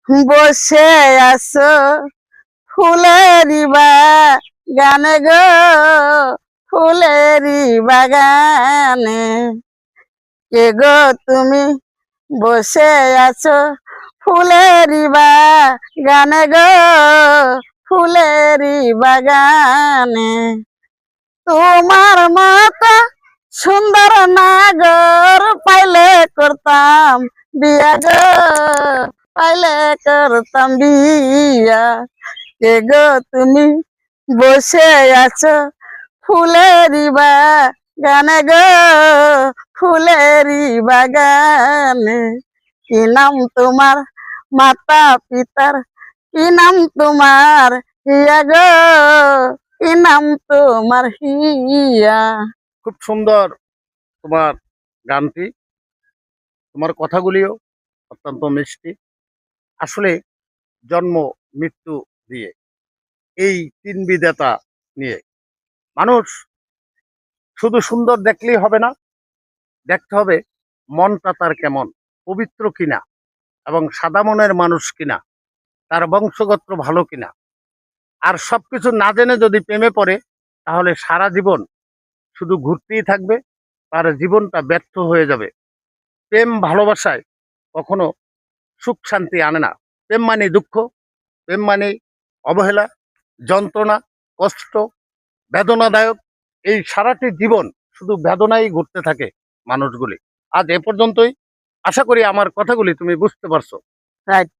বসে আছো ফুলেরি বাগানে গো, ফুলেরি বাগানে। কে গো তুমি বসে আছো ফুলেরি বাগানে গো, ফুলেরি বাগানে। তোমার মতো সুন্দর নাগর পাইলে করতাম বিয়া গো, পাইলে করতাম বিয়া। কে গো তুমি বসে আছো ফুলেরি বাগানে গো, ফুলেরি বাগানে। কি নাম তোমার মাতা পিতার, কি নাম তোমার হিয়া গো, কি নাম তোমার হিয়া। খুব সুন্দর তোমার গানটি, তোমার কথাগুলিও অত্যন্ত মিষ্টি। আসলে জন্ম মৃত্যু দিয়ে এই তিন বিধাতা নিয়ে মানুষ শুধু সুন্দর দেখলেই হবে না, দেখতে হবে মনটা তার কেমন, পবিত্র কিনা, এবং সাদা মনের মানুষ কিনা, তার বংশগোত্র ভালো কিনা। আর সবকিছু না জেনে যদি প্রেমে পড়ে, তাহলে সারা জীবন শুধু ঘুরতেই থাকবে, তার জীবনটা ব্যর্থ হয়ে যাবে। প্রেম ভালোবাসায় কখনো সুখ শান্তি আনে না। প্রেম মানে দুঃখ, প্রেম মানে অবহেলা, যন্ত্রণা, কষ্ট, বেদনাদায়ক। এই সারাটি জীবন শুধু বেদনাই ঘুরতে থাকে মানুষগুলি। আজ এ পর্যন্তই। আশা করি আমার কথাগুলি তুমি বুঝতে পারছো। রাইট।